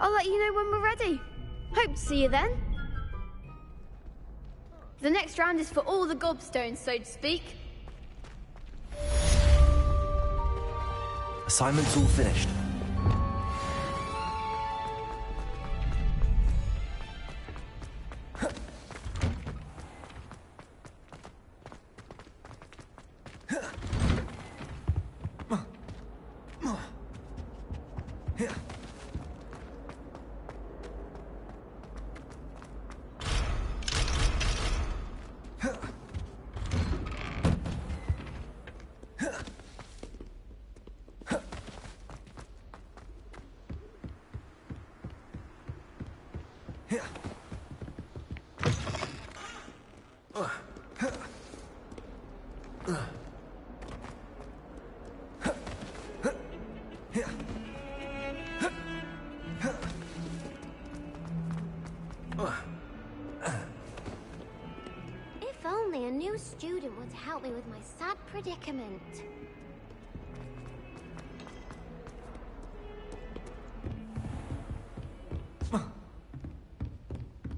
I'll let you know when we're ready. Hope to see you then. The next round is for all the gobstones, so to speak. Assignment's all finished. If only a new student would help me with my sad predicament.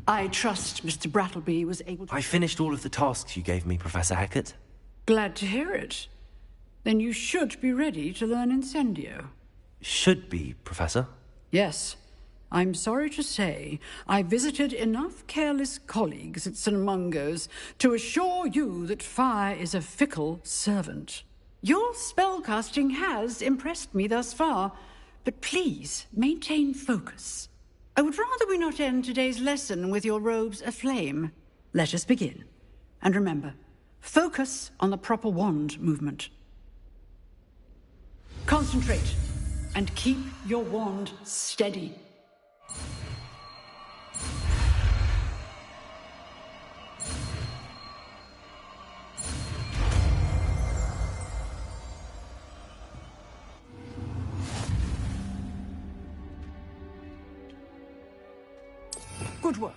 I trust Mr. Brattleby was able to... I finished all of the tasks you gave me, Professor Hecat. Glad to hear it. Then you should be ready to learn Incendio. Should be, Professor. Yes. I'm sorry to say, I visited enough careless colleagues at St. Mungo's to assure you that fire is a fickle servant. Your spellcasting has impressed me thus far, but please maintain focus. I would rather we not end today's lesson with your robes aflame. Let us begin. And remember, focus on the proper wand movement. Concentrate, and keep your wand steady. Good work.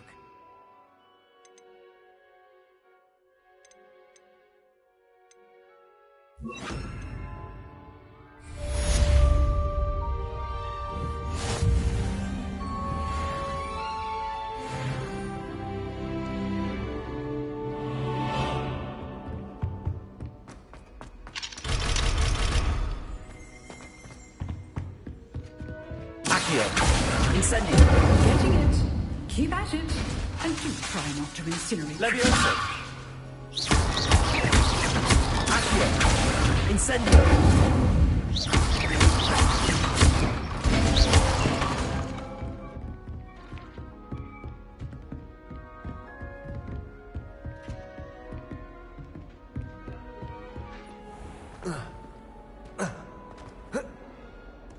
Accio! Incendio! Getting it. Keep at it. And do try not to incinerate. Levioso! Accio! Incendio!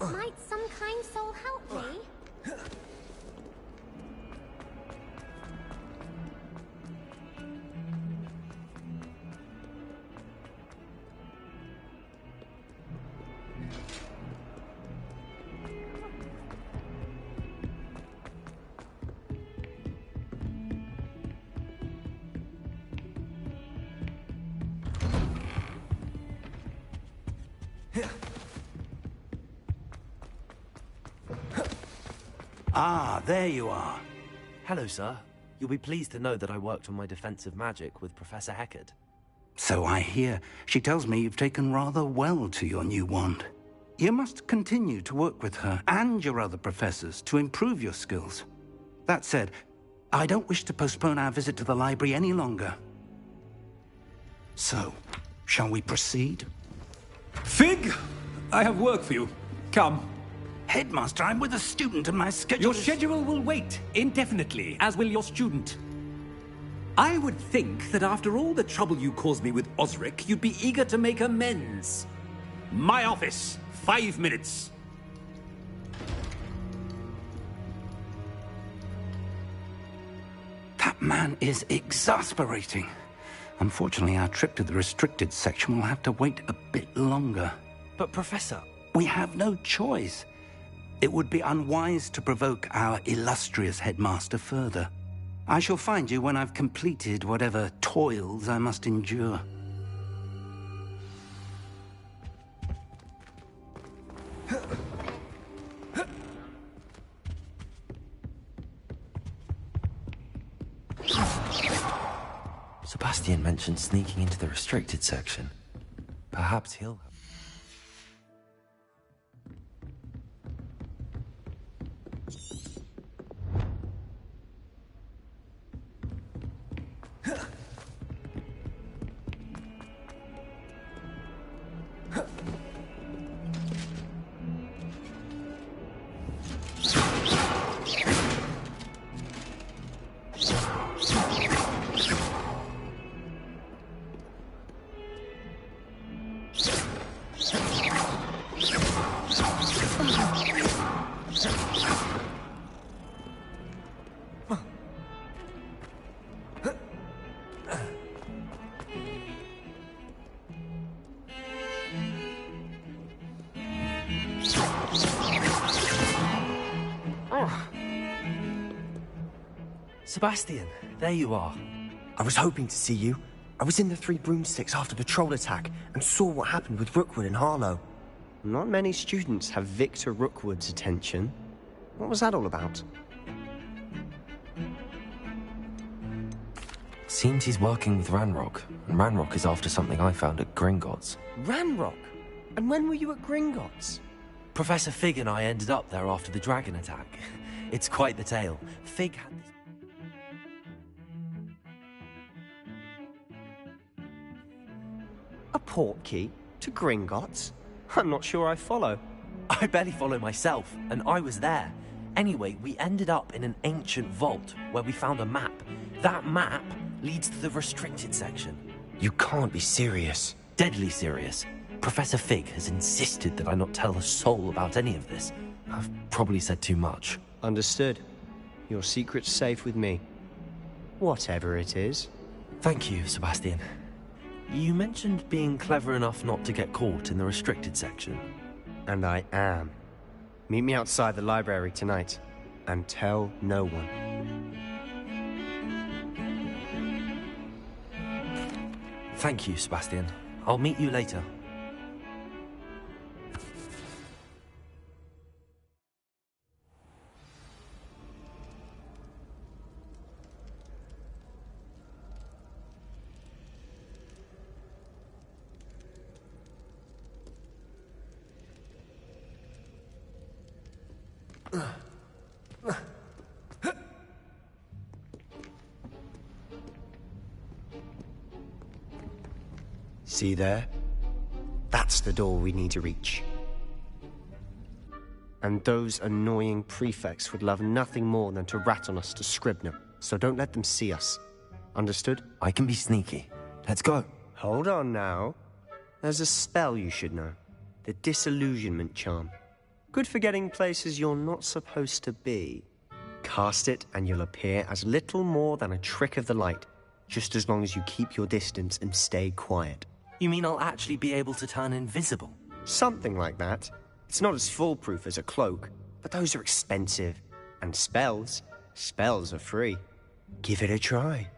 Might some kind soul help me? Ah, there you are. Hello, sir. You'll be pleased to know that I worked on my defensive magic with Professor Hecat. So I hear. She tells me you've taken rather well to your new wand. You must continue to work with her and your other professors to improve your skills. That said, I don't wish to postpone our visit to the library any longer. So, shall we proceed? Fig! I have work for you. Come. Headmaster, I'm with a student and my schedule Your schedule will wait indefinitely, as will your student. I would think that after all the trouble you caused me with Osric, you'd be eager to make amends. My office. 5 minutes. That man is exasperating. Unfortunately, our trip to the restricted section will have to wait a bit longer. But, Professor... We have no choice. It would be unwise to provoke our illustrious headmaster further. I shall find you when I've completed whatever toils I must endure. Sebastian mentioned sneaking into the restricted section. Perhaps he'll... Sebastian, there you are. I was hoping to see you. I was in the Three Broomsticks after the troll attack and saw what happened with Rookwood and Harlow. Not many students have Victor Rookwood's attention. What was that all about? Seems he's working with Ranrock, and Ranrock is after something I found at Gringotts. Ranrock? And when were you at Gringotts? Professor Fig and I ended up there after the dragon attack. It's quite the tale. Fig had this... A portkey? To Gringotts? I'm not sure I follow. I barely follow myself, and I was there. Anyway, we ended up in an ancient vault where we found a map. That map leads to the restricted section. You can't be serious. Deadly serious. Professor Fig has insisted that I not tell a soul about any of this. I've probably said too much. Understood. Your secret's safe with me. Whatever it is. Thank you, Sebastian. You mentioned being clever enough not to get caught in the restricted section. And I am. Meet me outside the library tonight, and tell no one. Thank you, Sebastian. I'll meet you later. See there? That's the door we need to reach. And those annoying prefects would love nothing more than to rat on us to Scribner, so don't let them see us. Understood? I can be sneaky. Let's go. Hold on now. There's a spell you should know. The Disillusionment Charm. Good for getting places you're not supposed to be. Cast it and you'll appear as little more than a trick of the light, just as long as you keep your distance and stay quiet. You mean I'll actually be able to turn invisible? Something like that. It's not as foolproof as a cloak, but those are expensive. And spells are free. Give it a try.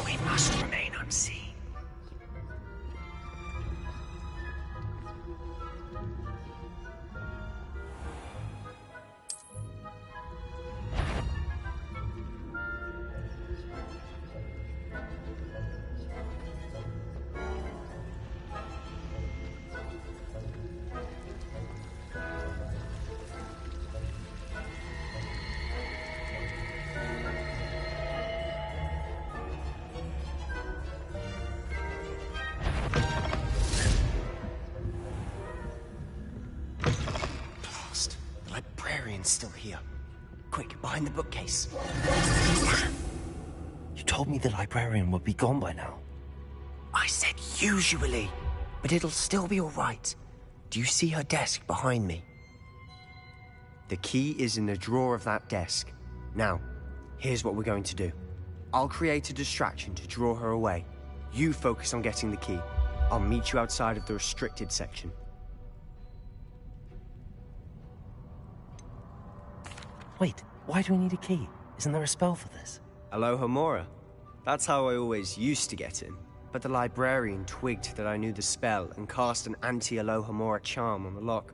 We must remain unseen. Someone's still here. Quick, behind the bookcase. You told me the librarian would be gone by now. I said usually, but it'll still be all right. Do you see her desk behind me? The key is in the drawer of that desk. Now, here's what we're going to do. I'll create a distraction to draw her away. You focus on getting the key. I'll meet you outside of the restricted section. Wait, why do we need a key? Isn't there a spell for this? Alohomora. That's how I always used to get in. But the librarian twigged that I knew the spell and cast an anti-Alohomora charm on the lock.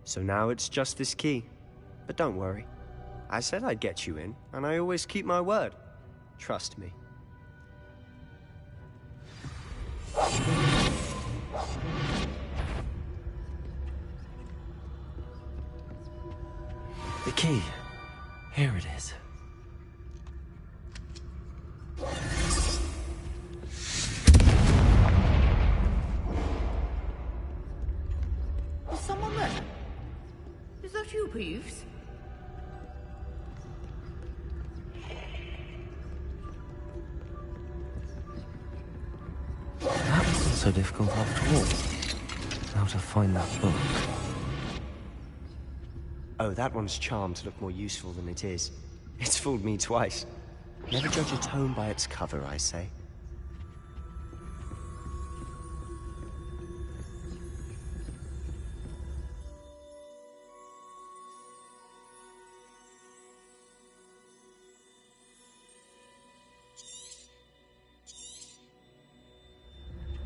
So now it's just this key. But don't worry. I said I'd get you in, and I always keep my word. Trust me. The key. Here it is. Is someone there? Is that you, Peeves? That wasn't so difficult after all. How to find that book. Oh, that one's charmed to look more useful than it is. It's fooled me twice. Never judge a tome by its cover, I say.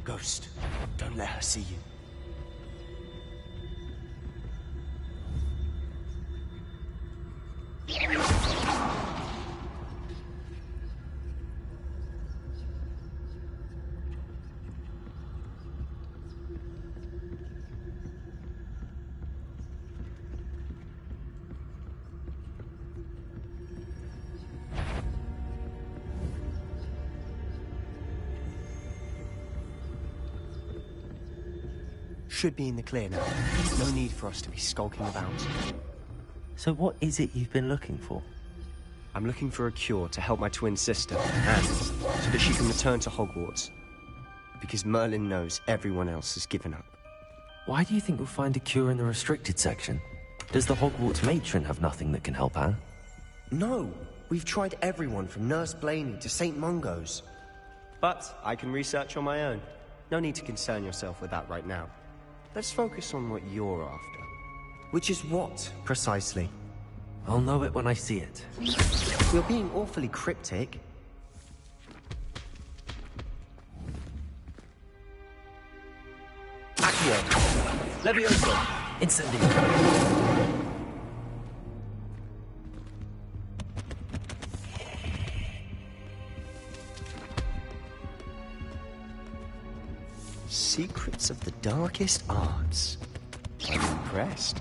Ghost, don't let her see you. Should be in the clear now. No need for us to be skulking about. So what is it you've been looking for? I'm looking for a cure to help my twin sister, and so that she can return to Hogwarts. Because Merlin knows everyone else has given up. Why do you think we'll find a cure in the restricted section? Does the Hogwarts matron have nothing that can help her? No! We've tried everyone from Nurse Blaney to St. Mungo's. But I can research on my own. No need to concern yourself with that right now. Let's focus on what you're after. Which is what, precisely? I'll know it when I see it. You're being awfully cryptic. Accio! Levioso! Incendio! Secrets of the darkest arts. I'm impressed.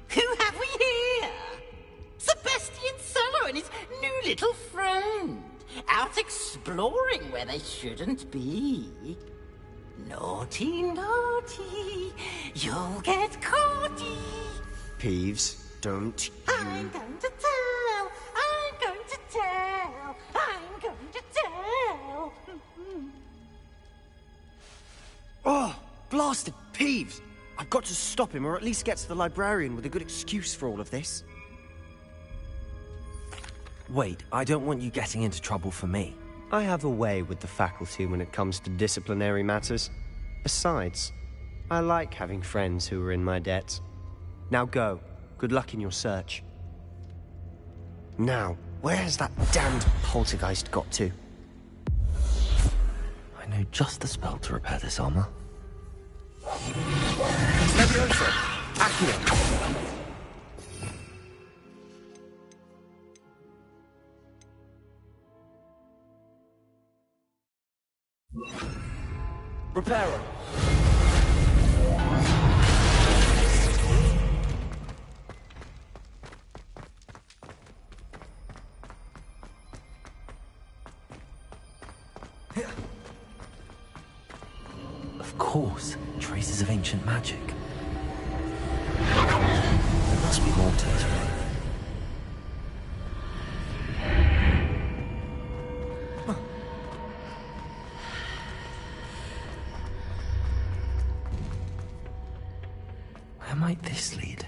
Who have we here? Sebastian Sallow and his new little friend. Out exploring where they shouldn't be. Naughty, naughty, you'll get caughty. Peeves, don't you... I'm going to tell, I'm going to tell, I'm going to tell. Oh, blasted Peeves! I've got to stop him, or at least get to the librarian with a good excuse for all of this. Wait, I don't want you getting into trouble for me. I have a way with the faculty when it comes to disciplinary matters. Besides, I like having friends who are in my debt. Now go. Good luck in your search. Now, where has that damned poltergeist got to? I know just the spell to repair this armor. Levioso! Accio! Reparo! course, traces of ancient magic. There must be more to this room. Where might this lead?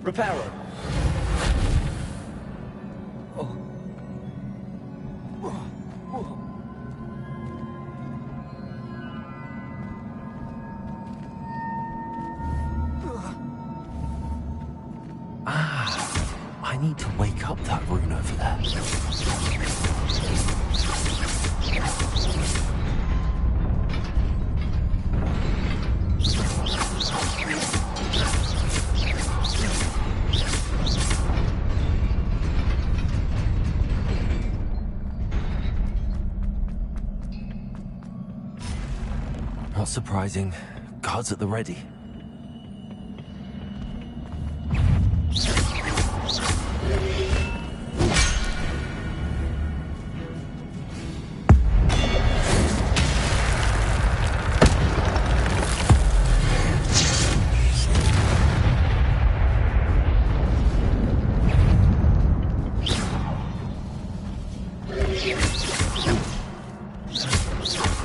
Reparo. I need to wake up that rune over there. Not surprising. Guards at the ready.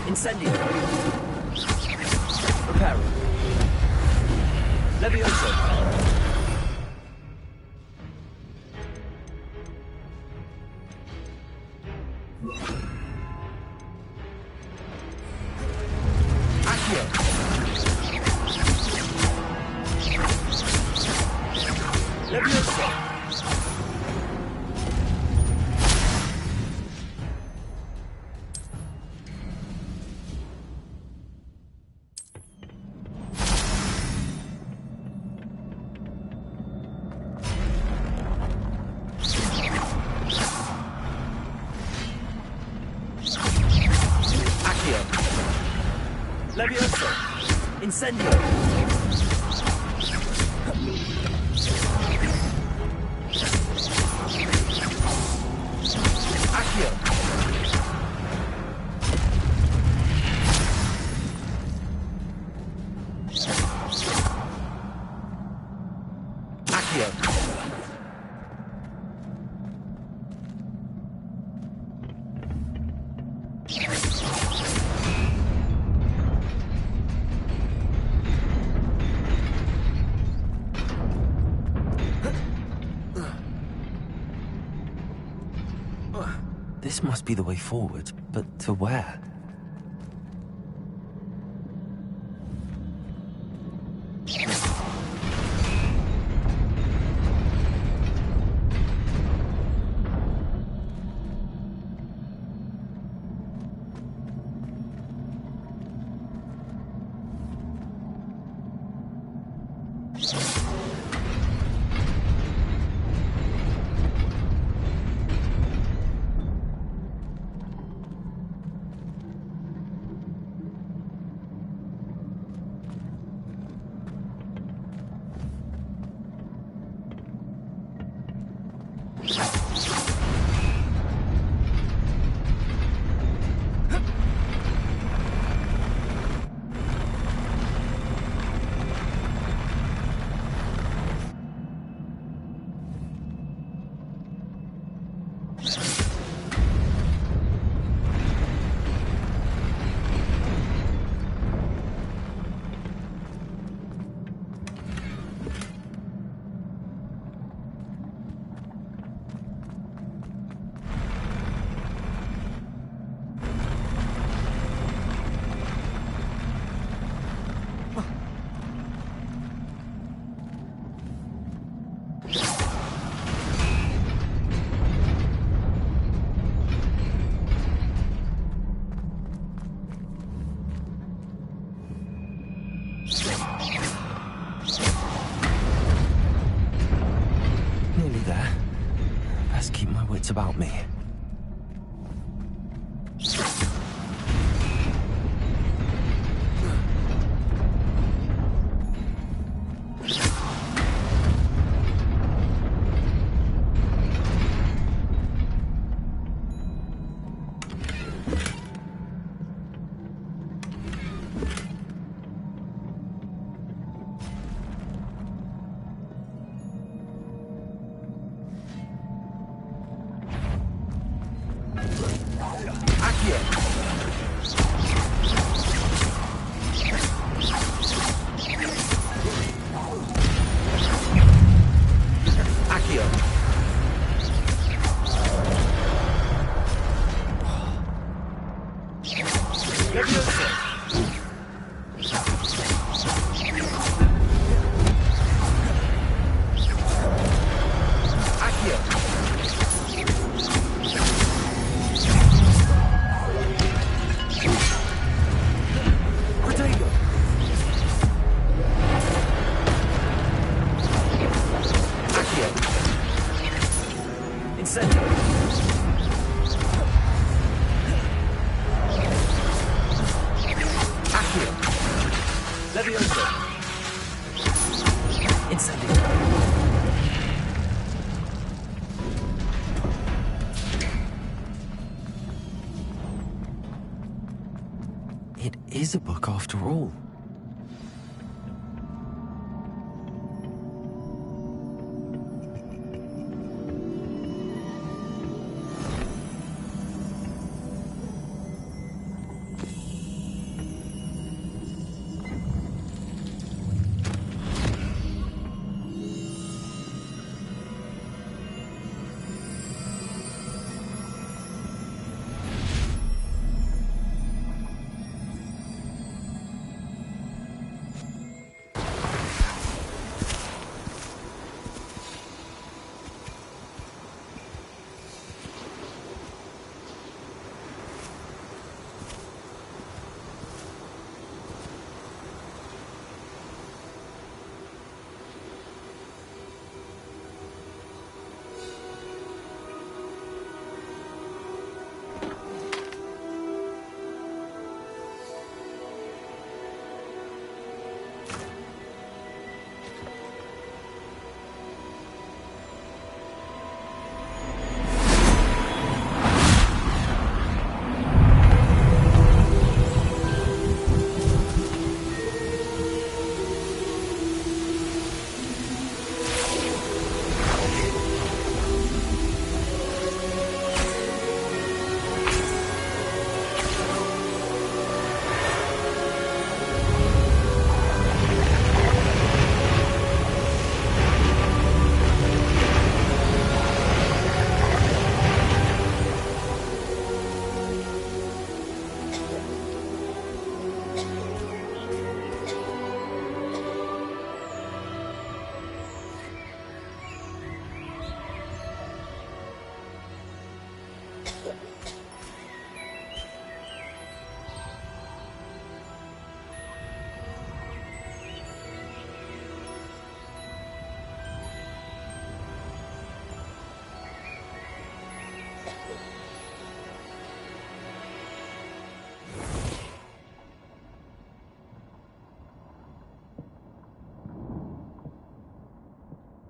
Incendio. Reparo. Levioso. Accio. Levioso. Levioso. Incendio. Accio. Accio. This must be the way forward, but to where? Nearly there. Best keep my wits about me. Accio. Leviosa. Accio. Protego. Accio. Incendio. Accio. Leviosa. Incendio. It is a book after all.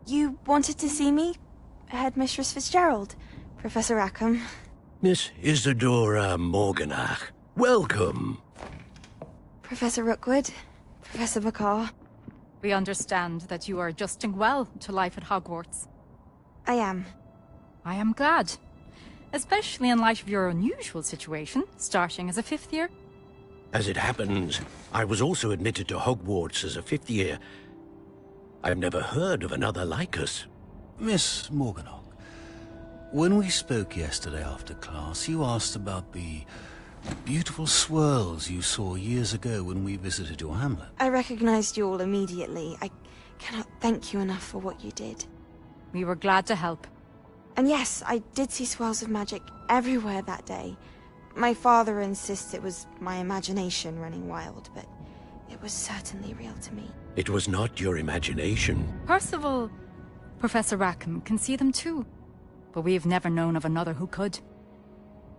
You wanted to see me? Headmistress Fitzgerald? Professor Rackham? Miss Isadora Morganach, welcome. Professor Rookwood? Professor Bakar? We understand that you are adjusting well to life at Hogwarts. I am. I am glad. Especially in light of your unusual situation, starting as a 5th year. As it happens, I was also admitted to Hogwarts as a 5th year. I've never heard of another like us. Miss Morganach, when we spoke yesterday after class, you asked about the beautiful swirls you saw years ago when we visited your hamlet. I recognized you all immediately. I cannot thank you enough for what you did. We were glad to help. And yes, I did see swirls of magic everywhere that day. My father insists it was my imagination running wild, but it was certainly real to me. It was not your imagination. Percival, Professor Rackham can see them too. But we've never known of another who could.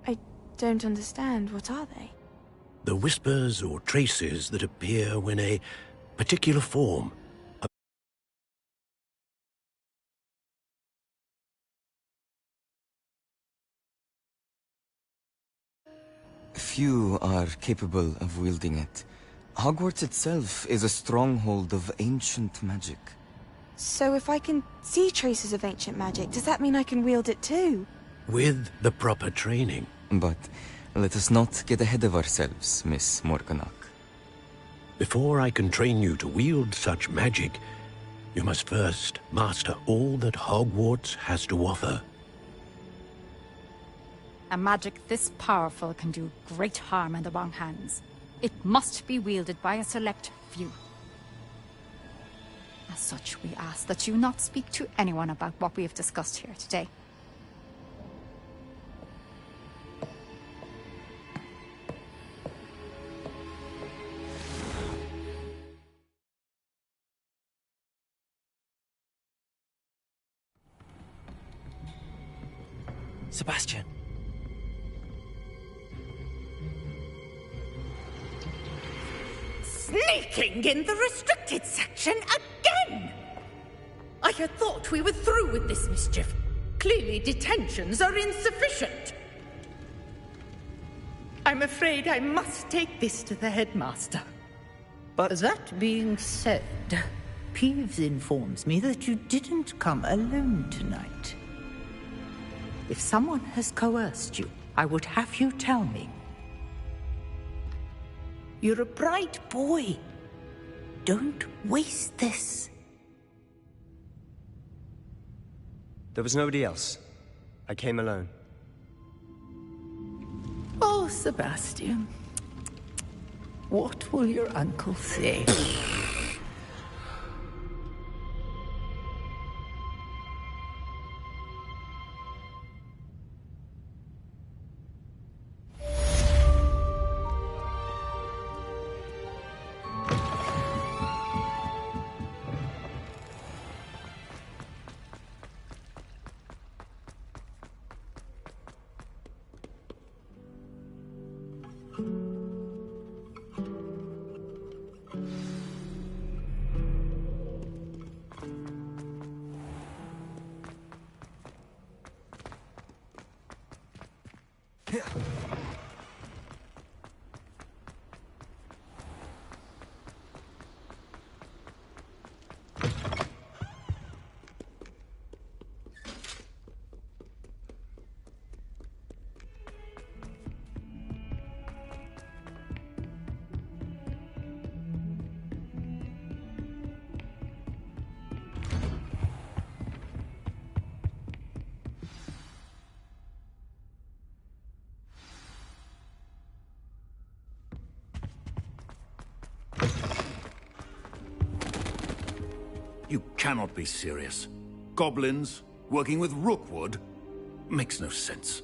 I don't understand. What are they? The whispers or traces that appear when a particular form, Few are capable of wielding it. Hogwarts itself is a stronghold of ancient magic. So if I can see traces of ancient magic, does that mean I can wield it too? with the proper training. But let us not get ahead of ourselves, Miss Morganach. Before I can train you to wield such magic, you must first master all that Hogwarts has to offer. A magic this powerful can do great harm in the wrong hands. It must be wielded by a select few. As such, we ask that you not speak to anyone about what we have discussed here today. Sebastian. Sneaking in the restricted section again! I had thought we were through with this mischief. Clearly detentions are insufficient. I'm afraid I must take this to the headmaster. But that being said, Peeves informs me that you didn't come alone tonight. If someone has coerced you, I would have you tell me. You're a bright boy. Don't waste this. There was nobody else. I came alone. Oh, Sebastian. What will your uncle say? You cannot be serious. Goblins working with Rookwood makes no sense.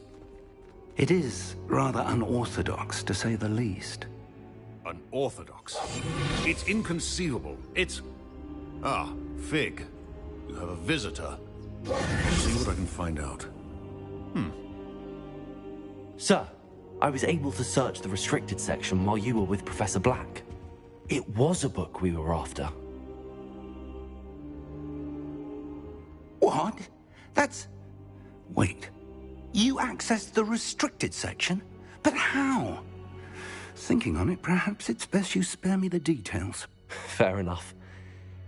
It is rather unorthodox, to say the least. Unorthodox? It's inconceivable. It's... Ah, Fig. You have a visitor. Let's see what I can find out. Sir, I was able to search the restricted section while you were with Professor Black. It was a book we were after. What? That's... Wait. You accessed the restricted section? But how? Thinking on it, perhaps it's best you spare me the details. Fair enough.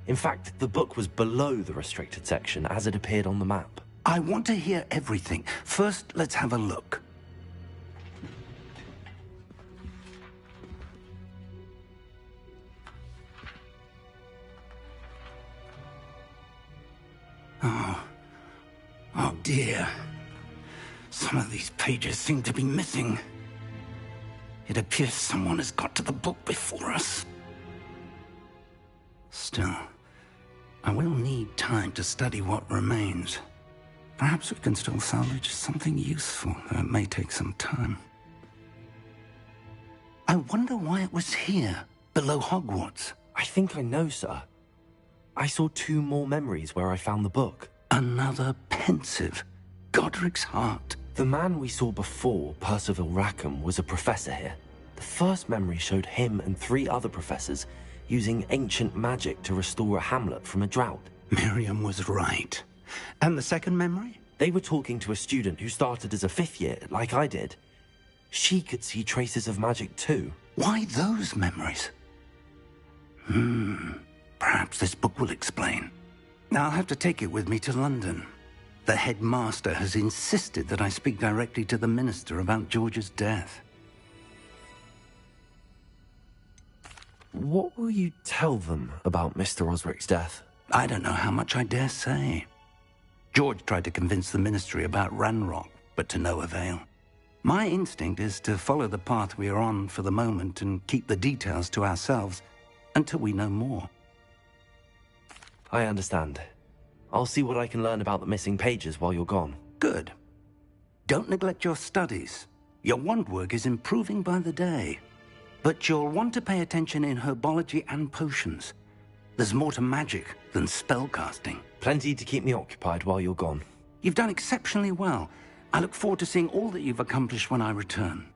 In fact, the book was below the restricted section as it appeared on the map. I want to hear everything. First, let's have a look. Oh dear. Some of these pages seem to be missing. It appears someone has got to the book before us. Still, I will need time to study what remains. Perhaps we can still salvage something useful, though it may take some time. I wonder why it was here, below Hogwarts. I think I know, sir. I saw 2 more memories where I found the book. Another pensive. Godric's heart. The man we saw before, Percival Rackham, was a professor here. The first memory showed him and 3 other professors using ancient magic to restore a hamlet from a drought. Miriam was right. And the second memory? They were talking to a student who started as a 5th year, like I did. She could see traces of magic too. Why those memories? Perhaps this book will explain. I'll have to take it with me to London. The headmaster has insisted that I speak directly to the minister about George's death. What will you tell them about Mr. Osric's death? I don't know how much I dare say. George tried to convince the ministry about Ranrock, but to no avail. My instinct is to follow the path we are on for the moment and keep the details to ourselves until we know more. I understand. I'll see what I can learn about the missing pages while you're gone. Good. Don't neglect your studies. Your wand work is improving by the day. But you'll want to pay attention in herbology and potions. There's more to magic than spellcasting. Plenty to keep me occupied while you're gone. You've done exceptionally well. I look forward to seeing all that you've accomplished when I return.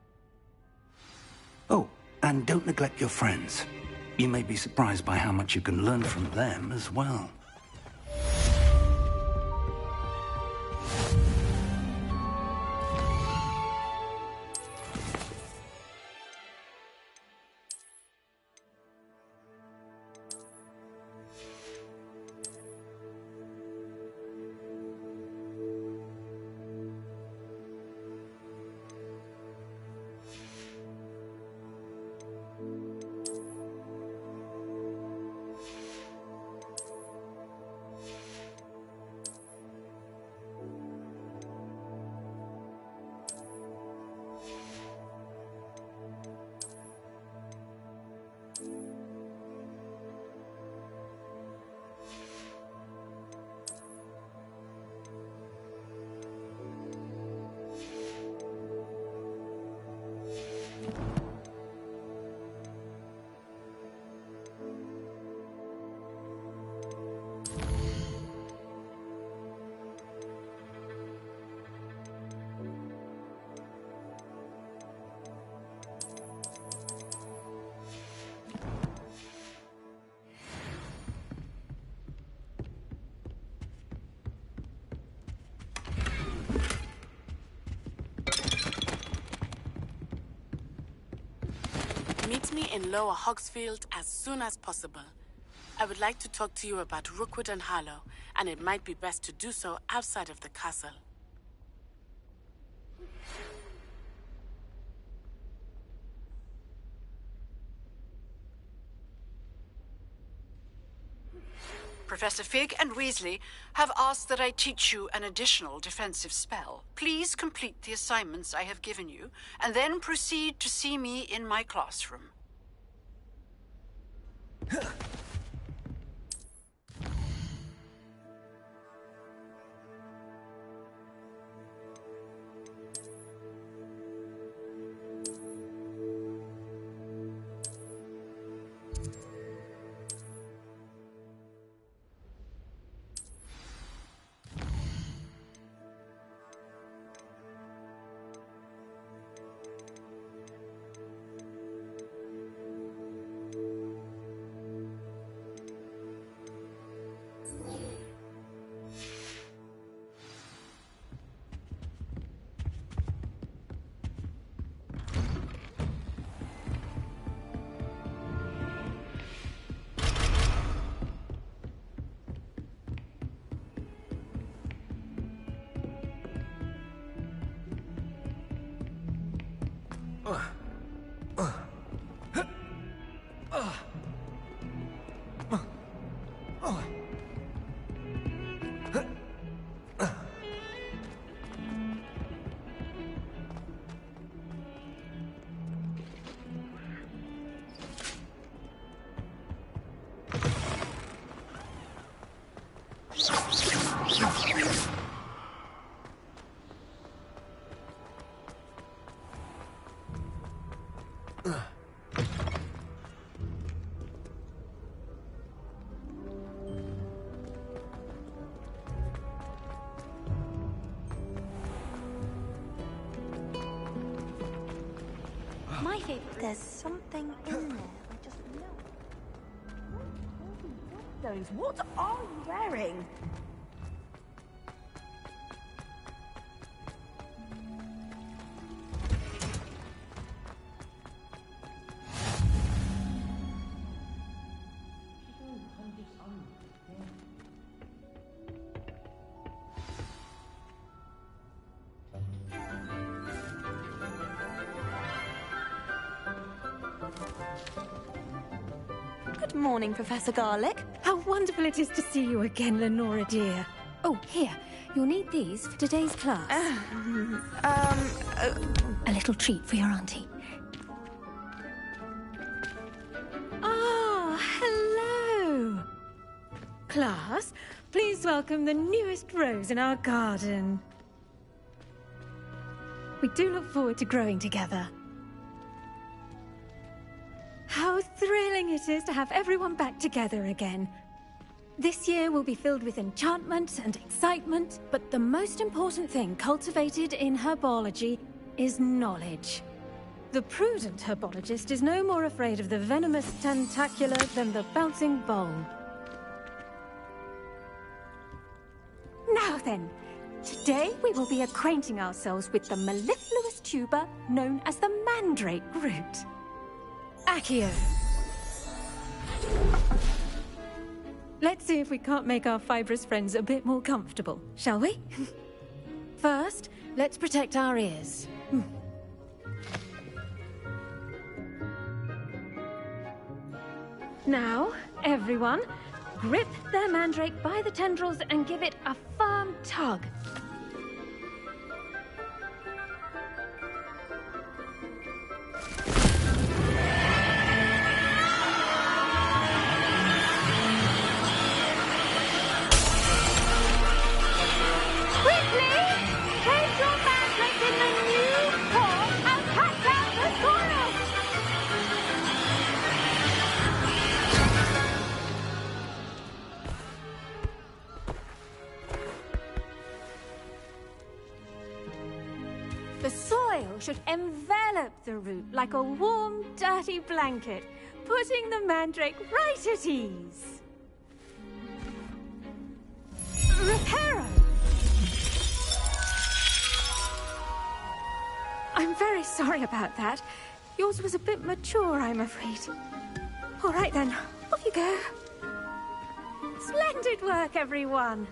Oh, and don't neglect your friends. You may be surprised by how much you can learn from them as well. Meet me in Lower Hogsfield as soon as possible. I would like to talk to you about Rookwood and Harlow, and it might be best to do so outside of the castle. Professor Fig and Weasley have asked that I teach you an additional defensive spell. Please complete the assignments I have given you, and then proceed to see me in my classroom. My favorite. There's something in there. I just know. What are you wearing? Good morning, Professor Garlick. How wonderful it is to see you again, Lenora dear. Oh, here. You'll need these for today's class. A little treat for your auntie. Ah, hello. Class, please welcome the newest rose in our garden. We do look forward to growing together. How thrilling it is to have everyone back together again. This year will be filled with enchantment and excitement, but the most important thing cultivated in herbology is knowledge. The prudent herbologist is no more afraid of the venomous tentacula than the bouncing bowl. Now then, today we will be acquainting ourselves with the mellifluous tuber known as the mandrake root. Accio. Let's see if we can't make our fibrous friends a bit more comfortable, shall we? First, let's protect our ears. Now, everyone, grip their mandrake by the tendrils and give it a firm tug. The soil should envelop the root like a warm, dirty blanket, putting the mandrake right at ease. Reparo! I'm very sorry about that. Yours was a bit mature, I'm afraid. All right then, off you go. Splendid work, everyone!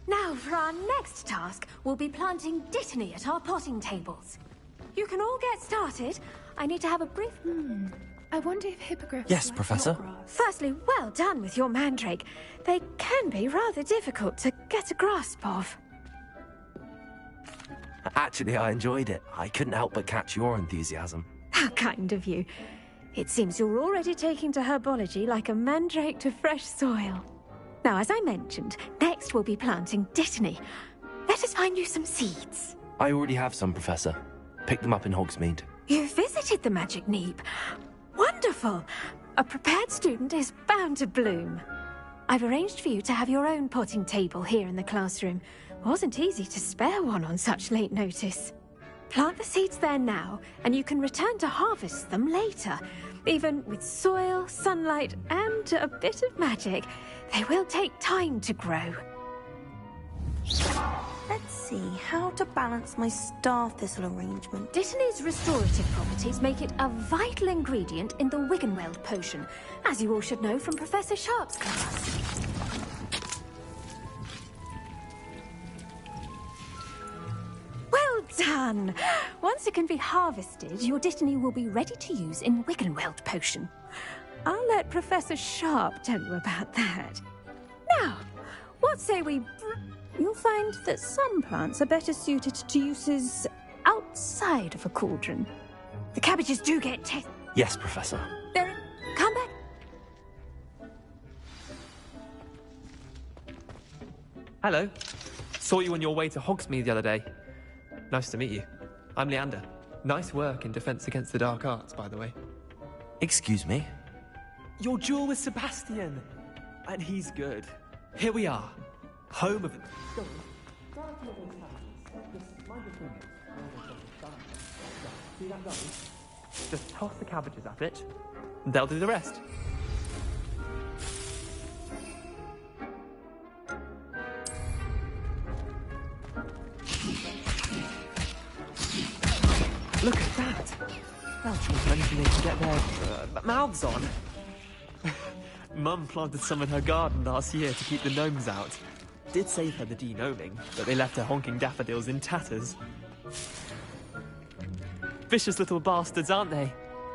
Now, for our next task, we'll be planting Dittany at our potting tables. You can all get started. I need to have a brief... I wonder if hippogriffs... Yes, Professor? Firstly, well done with your mandrake. They can be rather difficult to get a grasp of. Actually, I enjoyed it. I couldn't help but catch your enthusiasm. How kind of you. It seems you're already taking to herbology like a mandrake to fresh soil. Now, as I mentioned, next we'll be planting Dittany. Let us find you some seeds. I already have some, Professor. Picked them up in Hogsmeade. You visited the Magic Neep. Wonderful! A prepared student is bound to bloom. I've arranged for you to have your own potting table here in the classroom. Wasn't easy to spare one on such late notice. Plant the seeds there now, and you can return to harvest them later. Even with soil, sunlight, and a bit of magic, they will take time to grow. Let's see how to balance my star thistle arrangement. Dittany's restorative properties make it a vital ingredient in the Wiggenweld potion, as you all should know from Professor Sharp's class. Well done! Once it can be harvested, your Dittany will be ready to use in Wiggenweld potion. I'll let Professor Sharp tell you about that. Now, what say we... You'll find that some plants are better suited to uses outside of a cauldron. The cabbages do get taste... Yes, Professor. There... Come back. Hello. Saw you on your way to Hogsmeade the other day. Nice to meet you. I'm Leander. Nice work in Defense Against the Dark Arts, by the way. Excuse me? Your duel with Sebastian. And he's good. Here we are. Home of... Just toss the cabbages at it, and they'll do the rest. Look at that! They'll try anything they can get their mouths on. Mum planted some in her garden last year to keep the gnomes out. Did save her the de-gnoming, but they left her honking daffodils in tatters. vicious little bastards, aren't they?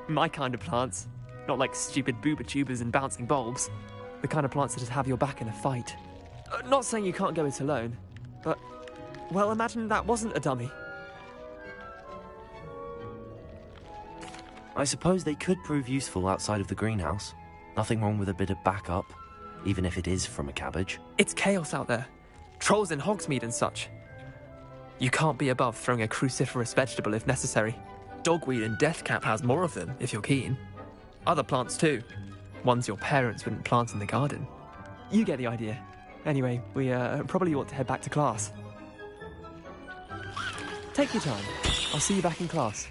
My kind of plants. Not like stupid booba tubers and bouncing bulbs. The kind of plants that just have your back in a fight. Not saying you can't go it alone, but, well, imagine that wasn't a dummy. I suppose they could prove useful outside of the greenhouse. Nothing wrong with a bit of backup, even if it is from a cabbage. It's chaos out there. Trolls in Hogsmeade and such. You can't be above throwing a cruciferous vegetable if necessary. Dogweed and Deathcap has more of them, if you're keen. Other plants too. Ones your parents wouldn't plant in the garden. You get the idea. Anyway, we probably ought to head back to class. Take your time. I'll see you back in class.